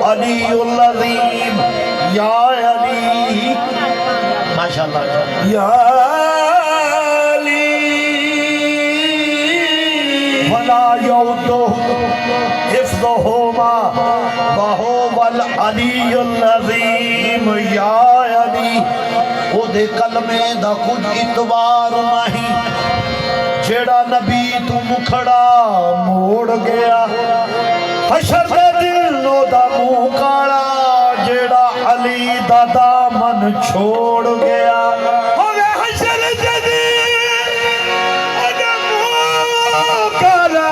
अलीयुल अज़ीम। या अली माशाअल्लाह या अली वला यौदु हिफ्ज़ुहुमा व हुवल अलीयुल अज़ीम। या अली ओदे कलमे दा कुछ इतबार नहीं जेड़ा नबी तू मुखड़ा मोड़ गया। हशर दे दिन ओदा मुंह काला जेड़ा अली दा दामन छोड़ गया। होवे हशर दे दिन ओदा मुंह काला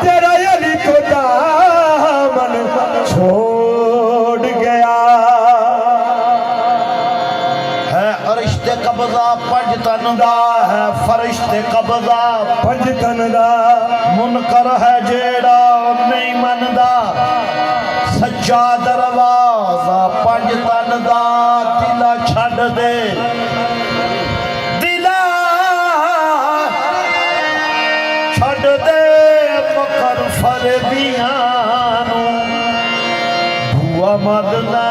तेरा अली तो दामन छोड़ गया। है अरिश्ते कब्जा पंज तन दा है फरिश्ते कब्जा पंज तन दा। मुनकर है जेड़ा नहीं मनदा सच्चा दरवाजा पंज तन दा। दिला छड़ दे दिला छड़ दे मकर फरदियां नू भूआ मदना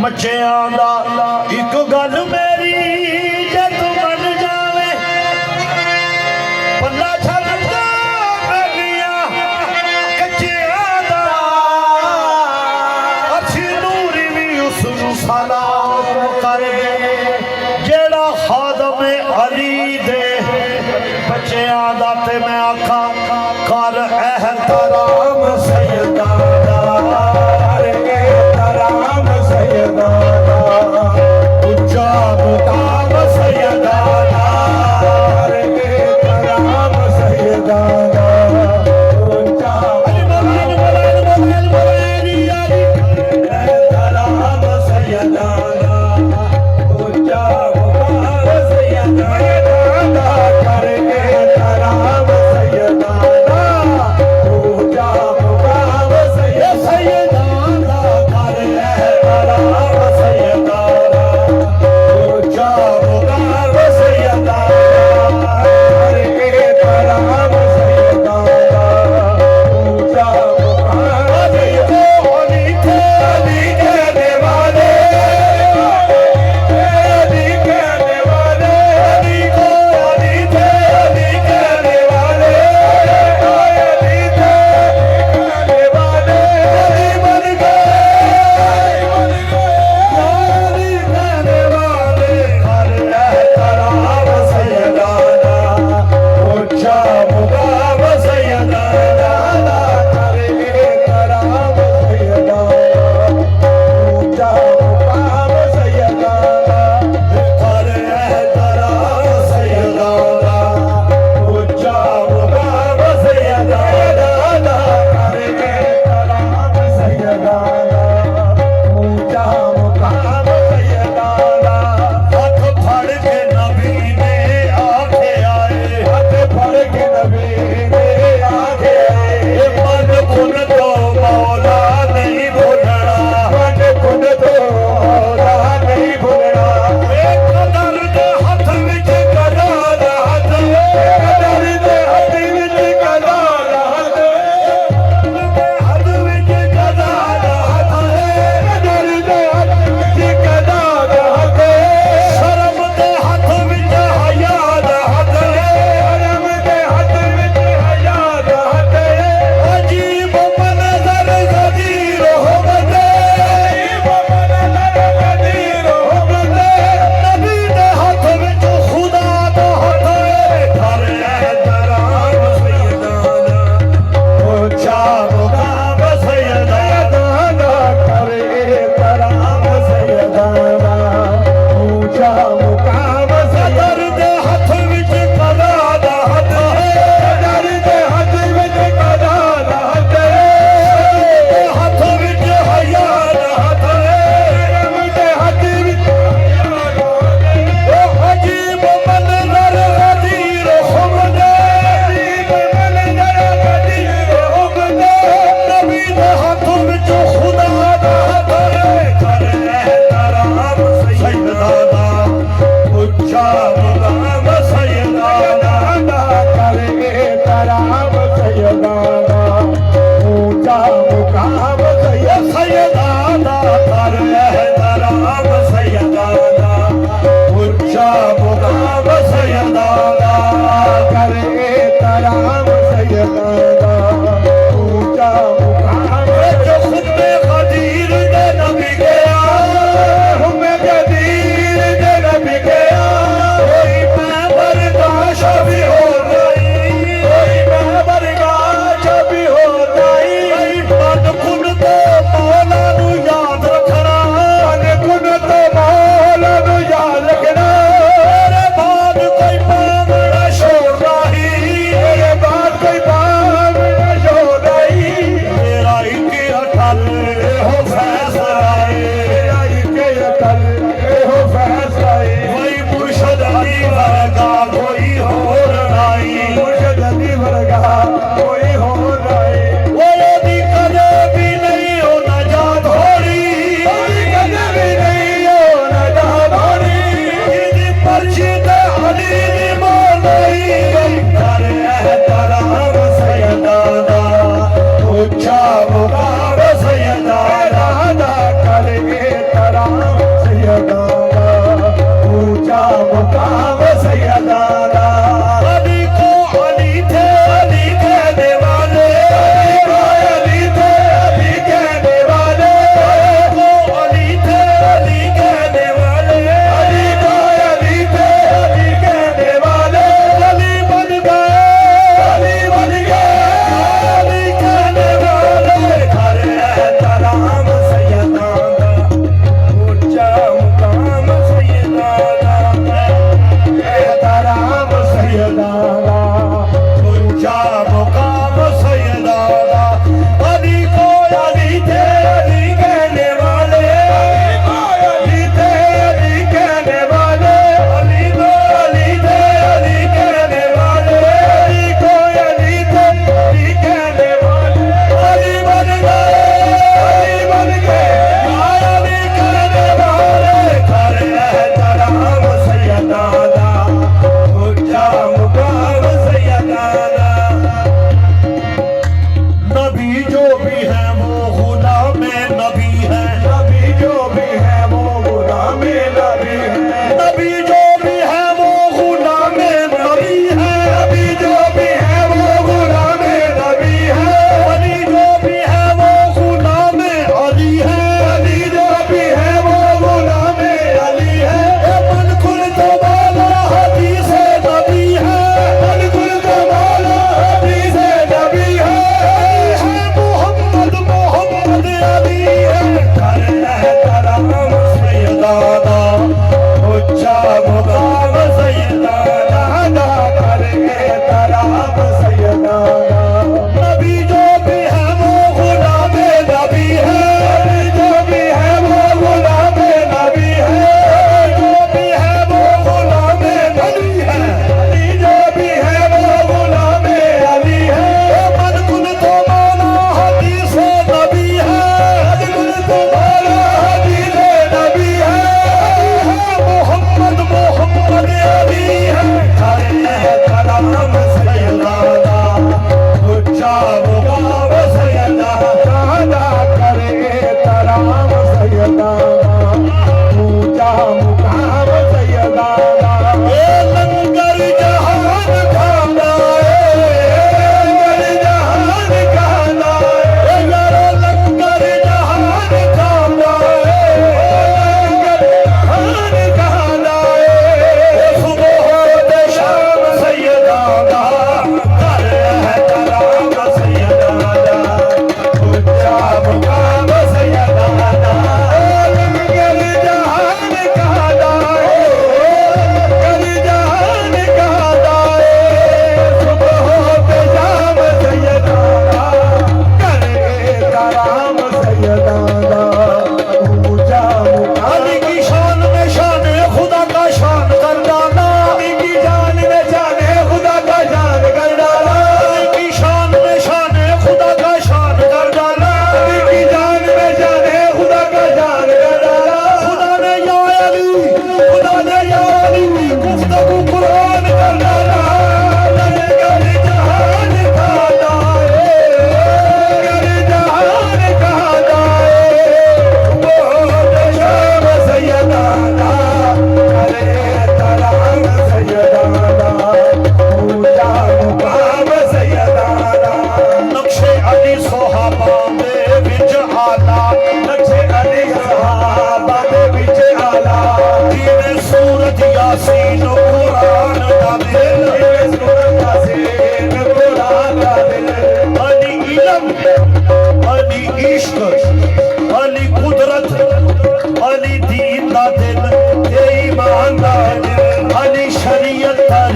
मचियां दा। एक गल मेरी जे तू मन जावे पल्ला छड्डदा मेरिया कच्चियां दा। अच्छी नूरी भी उसनू सलाम कर दे जेड़ा खादम अली दे बच्चियां दा। ते मैं आखा कर एहतराम सैयदा उच्चा मुकाम सैयदाना कराम सैयदाना उच्चा कराम सैयदाना उच्चा मुकाम सैयदाना करके कराम सैयदाना।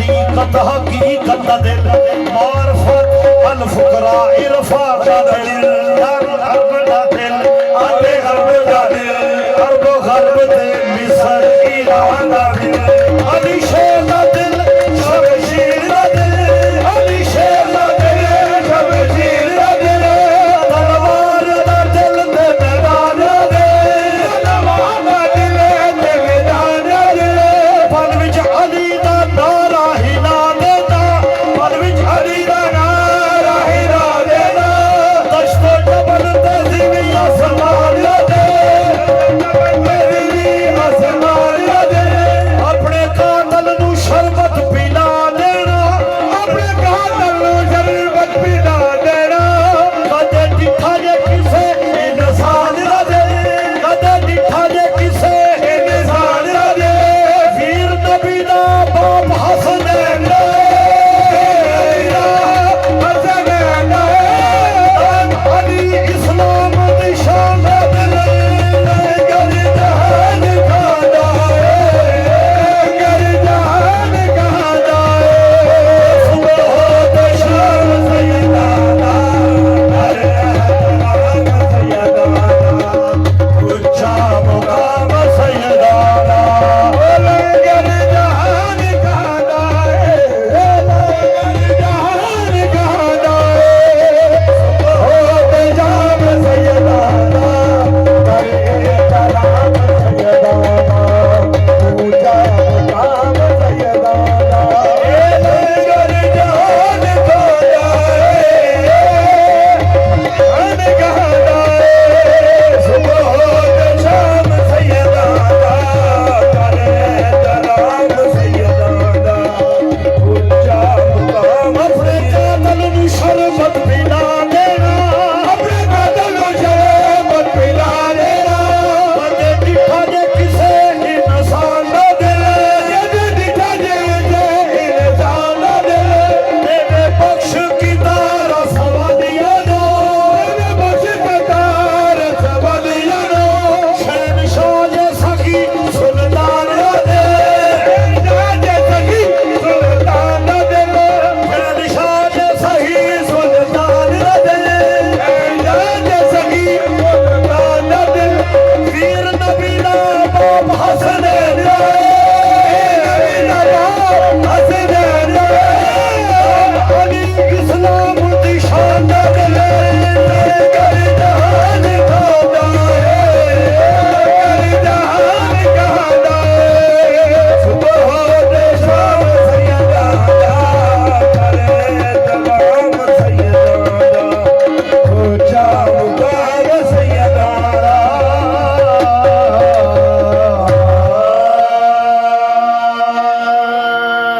तरीकत हकीकत दा दिल मारफत अल फुकरा इरफा दा दिल अरब दा दिल आते गरब दा दिल अरब गरब ते मिस्र ईरान दा दिल अली शेर दा